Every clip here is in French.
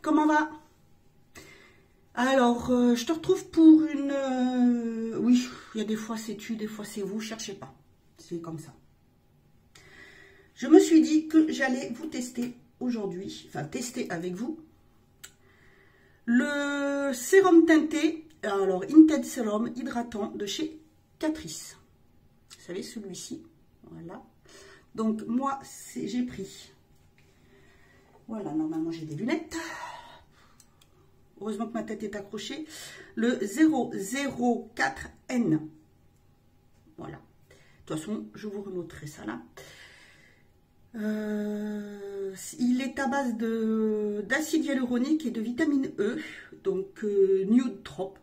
comment va? Alors, je te retrouve pour une... oui, il y a des fois c'est tu, des fois c'est vous, cherchez pas. C'est comme ça. Je me suis dit que j'allais vous tester aujourd'hui, enfin tester avec vous, le sérum teinté, alors Intense Sérum hydratant de chez Catrice. Vous savez, celui-ci, voilà. Donc moi, j'ai pris, voilà, normalement j'ai des lunettes. Heureusement que ma tête est accrochée. Le 004N. Voilà. De toute façon, je vous remontrerai ça là. Il est à base d'acide hyaluronique et de vitamine E. Donc, Nude Trop.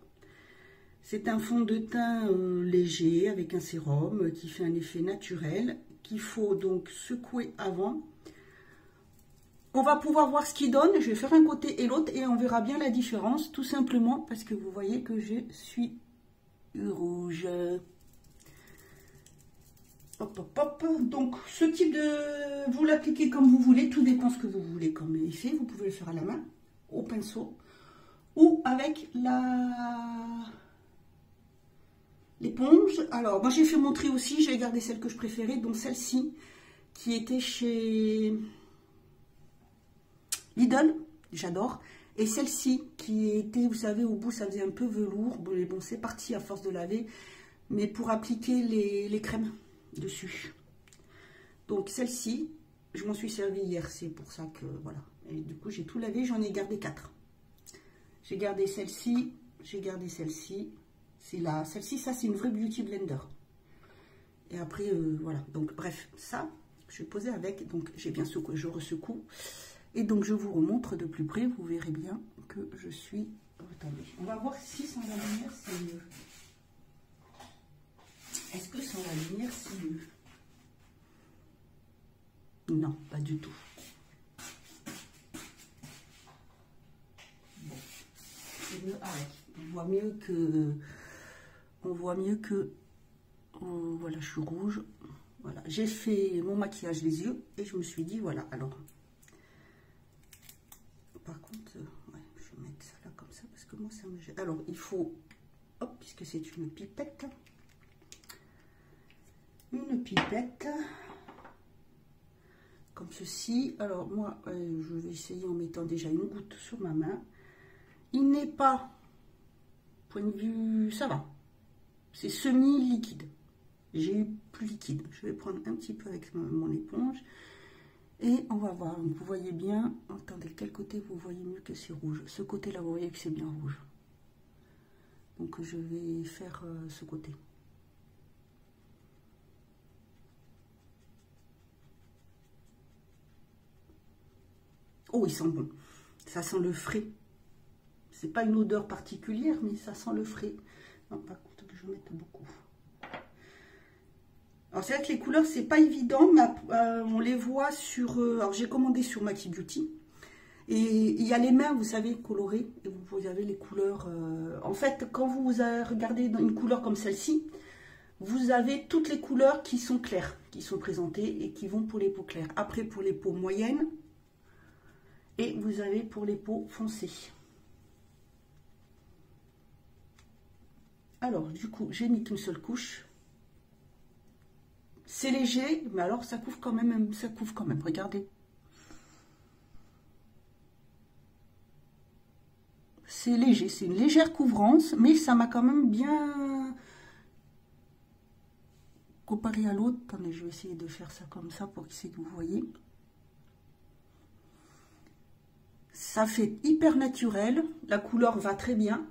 C'est un fond de teint léger avec un sérum qui fait un effet naturel. Qu'il faut donc secouer avant. On va pouvoir voir ce qu'il donne. Je vais faire un côté et l'autre et on verra bien la différence. Tout simplement parce que vous voyez que je suis rouge. Hop, hop, hop. Donc, ce type de... Vous l'appliquez comme vous voulez. Tout dépend ce que vous voulez comme effet. Vous pouvez le faire à la main, au pinceau ou avec l'éponge. Alors, moi, j'ai fait mon tri aussi. J'ai gardé celle que je préférais. Donc, celle-ci qui était chez... Lidl, j'adore. Et celle-ci qui était, vous savez, au bout, ça faisait un peu velours. Bon, mais bon, c'est parti à force de laver. Mais pour appliquer les crèmes dessus. Donc, celle-ci, je m'en suis servi hier. C'est pour ça que, voilà. Et du coup, j'ai tout lavé. J'en ai gardé 4. J'ai gardé celle-ci. J'ai gardé celle-ci. C'est là. Celle-ci, ça, c'est une vraie Beauty Blender. Et après, voilà. Donc, bref, ça, je vais poser avec. Donc, j'ai bien secoué. Je ressecoue. Et donc, je vous remontre de plus près. Vous verrez bien que je suis... Attendez, on va voir si sans la lumière, c'est mieux. Est-ce que sans la lumière, c'est mieux? Non, pas du tout. Bon, c'est mieux avec. On voit mieux que... voilà, je suis rouge. Voilà, j'ai fait mon maquillage les yeux. Et je me suis dit, voilà, alors... Par contre, ouais, je vais mettre ça là comme ça parce que moi ça me gêne. Alors il faut, hop, puisque c'est une pipette, comme ceci. Alors moi, je vais essayer en mettant déjà une goutte sur ma main. Il n'est pas, point de vue, ça va. C'est semi-liquide. J'ai eu plus liquide. Je vais prendre un petit peu avec mon éponge. Et on va voir, vous voyez bien, attendez, quel côté vous voyez mieux que c'est rouge? Ce côté-là, vous voyez que c'est bien rouge. Donc je vais faire ce côté. Oh, il sent bon. Ça sent le frais. C'est pas une odeur particulière, mais ça sent le frais. Non, par contre, que je mette beaucoup. Alors c'est vrai que les couleurs c'est pas évident, mais on les voit sur... alors j'ai commandé sur Maki Beauty. Et il y a les mains, vous savez, colorées. Et vous avez les couleurs... en fait, quand vous regardez dans une couleur comme celle-ci, vous avez toutes les couleurs qui sont claires, qui sont présentées et qui vont pour les peaux claires. Après pour les peaux moyennes. Et vous avez pour les peaux foncées. Alors du coup, j'ai mis qu'une seule couche. C'est léger, mais alors ça couvre quand même, regardez. C'est léger, c'est une légère couvrance, mais ça m'a quand même bien comparé à l'autre. Attendez, je vais essayer de faire ça comme ça pour que vous voyez. Ça fait hyper naturel, la couleur va très bien.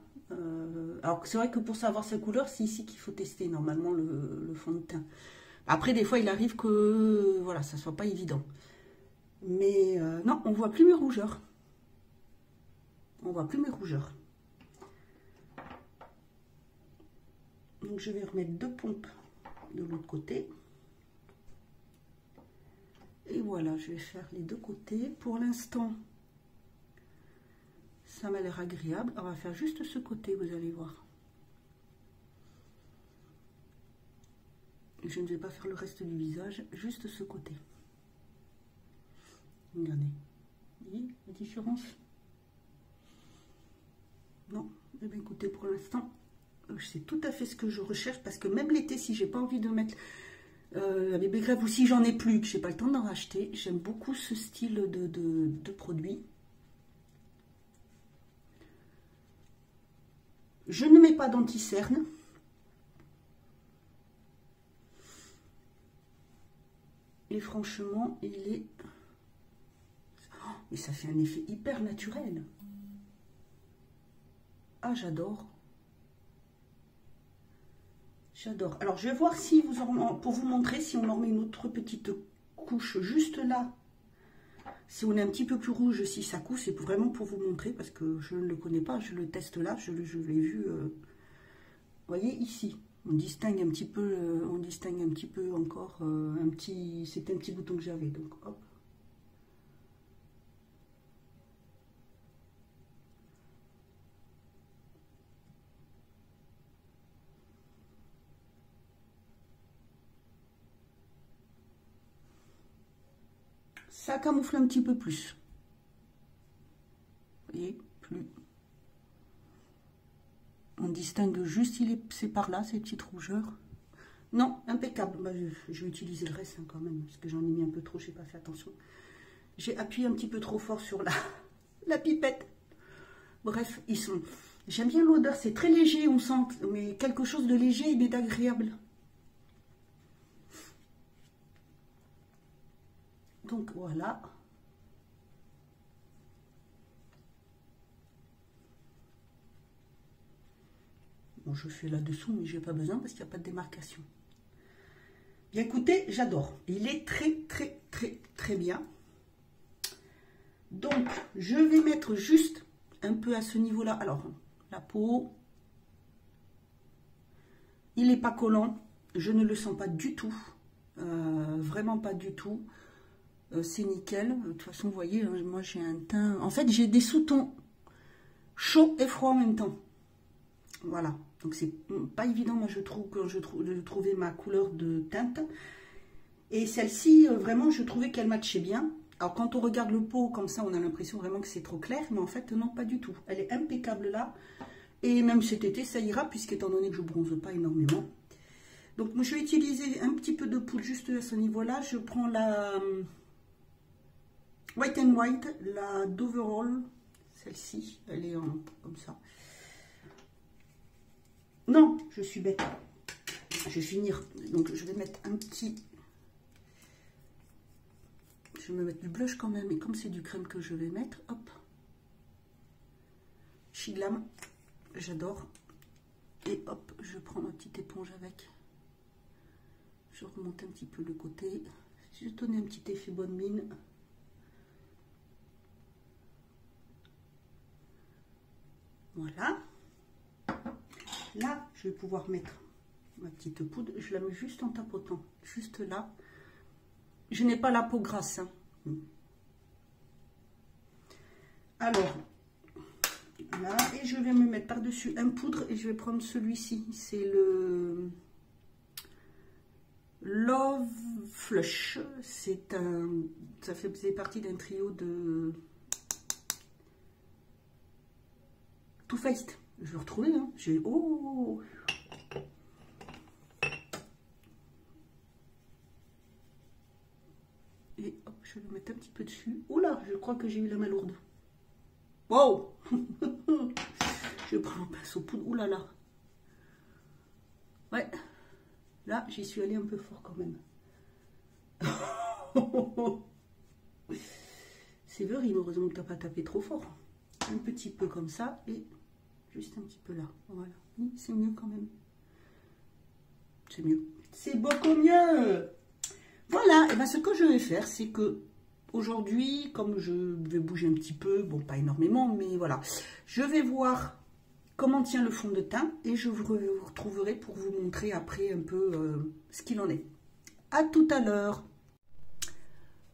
Alors c'est vrai que pour savoir sa couleur, c'est ici qu'il faut tester normalement le fond de teint. Après, des fois, il arrive que voilà, ça soit pas évident. Mais non, on voit plus mes rougeurs. On voit plus mes rougeurs. Donc, je vais remettre 2 pompes de l'autre côté. Et voilà, je vais faire les 2 côtés. Pour l'instant, ça m'a l'air agréable. On va faire juste ce côté, vous allez voir. Je ne vais pas faire le reste du visage, juste ce côté. Regardez. Vous voyez la différence? Eh bien, écoutez, pour l'instant, c'est tout à fait ce que je recherche, parce que même l'été, si j'ai pas envie de mettre la bébé crève, ou si j'en ai plus, que j'ai pas le temps d'en racheter, j'aime beaucoup ce style de produit. Je ne mets pas d'anti-cerne. Et franchement, il est... Oh, mais ça fait un effet hyper naturel. Ah, j'adore. J'adore. Alors, je vais voir si vous en, pour vous montrer si on en met une autre petite couche juste là. Si on est un petit peu plus rouge, si ça coule, c'est vraiment pour vous montrer parce que je ne le connais pas. Je le teste là, je l'ai vu. Vous voyez ici, on distingue un petit peu encore un petit. C'était un petit bouton que j'avais. Donc, hop. Ça camoufle un petit peu plus. Vous voyez, plus. On distingue juste, c'est par là, ces petites rougeurs. Non, impeccable. Bah, je vais utiliser le reste hein, quand même, parce que j'en ai mis un peu trop, je n'ai pas fait attention. J'ai appuyé un petit peu trop fort sur la pipette. Bref, ils sont... J'aime bien l'odeur, c'est très léger, on sent, mais quelque chose de léger et d'agréable. Donc voilà. Bon, je fais là-dessous, mais je n'ai pas besoin parce qu'il n'y a pas de démarcation. Bien écoutez, j'adore. Il est très bien. Donc, je vais mettre juste un peu à ce niveau-là. Alors, la peau, il n'est pas collant. Je ne le sens pas du tout. Vraiment pas du tout. C'est nickel. De toute façon, vous voyez, moi j'ai un teint... En fait, j'ai des sous-tons chauds et froids en même temps. Voilà. Donc, c'est pas évident, moi, je trouve, de trouver ma couleur de teinte. Et celle-ci, vraiment, je trouvais qu'elle matchait bien. Alors, quand on regarde le pot comme ça, on a l'impression vraiment que c'est trop clair. Mais en fait, non, pas du tout. Elle est impeccable là. Et même cet été, ça ira, puisqu'étant donné que je bronze pas énormément. Donc, moi, je vais utiliser un petit peu de poudre juste à ce niveau-là. Je prends la White and White, la d'Overall. Celle-ci, elle est comme ça. Non, je suis bête. Je vais finir. Donc, je vais mettre un petit... Je vais me mettre du blush quand même. Et comme c'est du crème que je vais mettre, hop. Chiglam, j'adore. Et hop, je prends ma petite éponge avec. Je remonte un petit peu le côté. Je vais donner un petit effet bonne mine. Voilà. Là, je vais pouvoir mettre ma petite poudre. Je la mets juste en tapotant. Juste là. Je n'ai pas la peau grasse. Hein. Alors, là. Et je vais me mettre par-dessus un poudre. Et je vais prendre celui-ci. C'est le Love Flush. C'est un... Ça faisait partie d'un trio de... Too Faced. Je vais retrouver, hein. J'ai... Oh! Et hop, je vais le mettre un petit peu dessus. Oula, je crois que j'ai eu la main lourde. Wow! Je prends mon pinceau poudre. Oula là. Ouais. Là, j'y suis allée un peu fort quand même. C'est vrai, heureusement que tu n'as pas tapé trop fort. Un petit peu comme ça et... Juste un petit peu là, voilà. C'est mieux quand même. C'est mieux. C'est beaucoup mieux. Voilà, et bien ce que je vais faire, c'est que aujourd'hui, comme je vais bouger un petit peu, bon pas énormément, mais voilà, je vais voir comment tient le fond de teint et je vous retrouverai pour vous montrer après un peu ce qu'il en est. À tout à l'heure.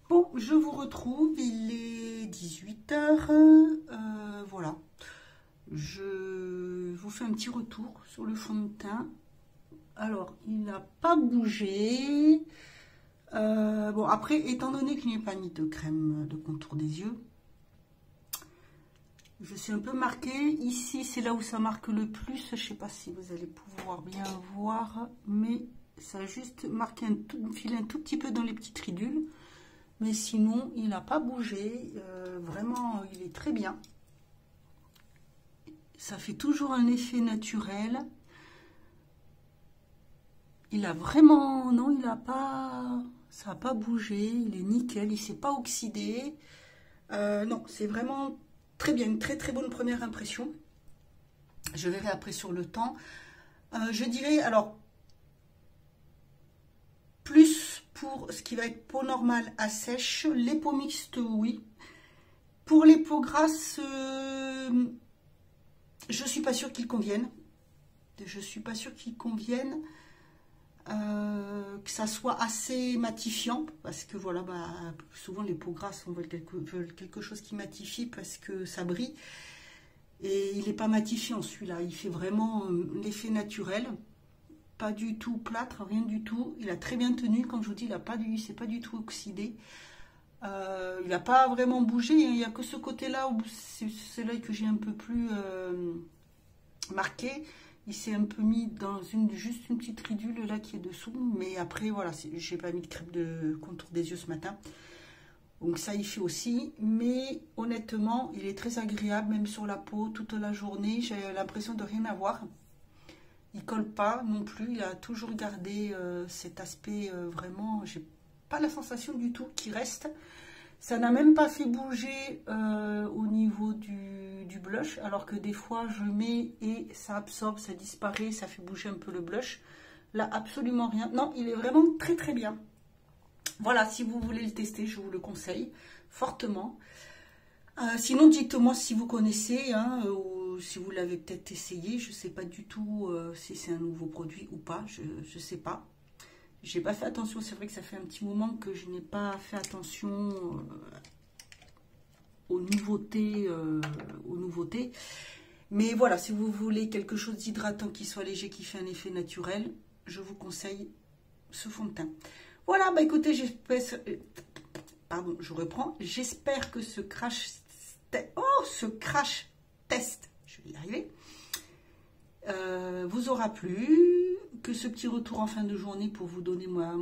Bon, je vous retrouve, il est 18 h, voilà. Je vous fais un petit retour sur le fond de teint. Alors, il n'a pas bougé. Bon, après, étant donné que je n'ai pas mis de crème de contour des yeux, Je suis un peu marquée. Ici, c'est là où ça marque le plus. Je ne sais pas si vous allez pouvoir bien voir, mais ça a juste marqué filé un tout petit peu dans les petites ridules. Mais sinon, il n'a pas bougé. Vraiment, il est très bien. Ça fait toujours un effet naturel. Il a vraiment... Non, il n'a pas... Ça n'a pas bougé. Il est nickel. Il ne s'est pas oxydé. Non, c'est vraiment très bien. Une très très bonne première impression. Je verrai après sur le temps. Je dirais, alors, plus pour ce qui va être peau normale à sèche. Les peaux mixtes, oui. Pour les peaux grasses, je ne suis pas sûre qu'ils conviennent. Je ne suis pas sûre qu'ils conviennent. Que ça soit assez matifiant. Parce que voilà, bah, souvent les peaux grasses, on veut quelque chose qui matifie parce que ça brille. Et il n'est pas matifiant celui-là. Il fait vraiment l'effet naturel. Pas du tout plâtre, rien du tout. Il a très bien tenu. Comme je vous dis, il s'est pas du tout oxydé. Il n'a pas vraiment bougé. Il n'y a que ce côté-là où c'est là que j'ai un peu plus marqué. Il s'est un peu mis dans juste une petite ridule là qui est dessous. Mais après, voilà, j'ai pas mis de crème de contour des yeux ce matin. Donc ça, il fait aussi. Mais honnêtement, il est très agréable, même sur la peau, toute la journée. J'ai l'impression de rien avoir. Il colle pas non plus. Il a toujours gardé cet aspect vraiment... J'ai pas la sensation du tout qu'il reste. Ça n'a même pas fait bouger au niveau du blush, alors que des fois je mets et ça absorbe, ça disparaît, ça fait bouger un peu le blush. Là, absolument rien. Non, il est vraiment très très bien. Voilà, si vous voulez le tester, je vous le conseille fortement. Sinon, dites-moi si vous connaissez, hein, ou si vous l'avez peut-être essayé. Je ne sais pas du tout si c'est un nouveau produit ou pas, je ne sais pas. J'ai pas fait attention, c'est vrai que ça fait un petit moment que je n'ai pas fait attention aux nouveautés, Mais voilà, si vous voulez quelque chose d'hydratant qui soit léger, qui fait un effet naturel, je vous conseille ce fond de teint. Voilà, bah écoutez, j'espère... Pardon, je reprends. J'espère que ce crash test, je vais y arriver, vous aura plu. Que ce petit retour en fin de journée pour vous donner ma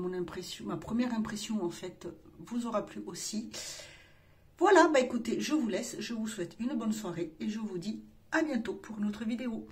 première impression en fait vous aura plu aussi. Voilà, bah écoutez, je vous laisse, je vous souhaite une bonne soirée et je vous dis à bientôt pour une autre vidéo.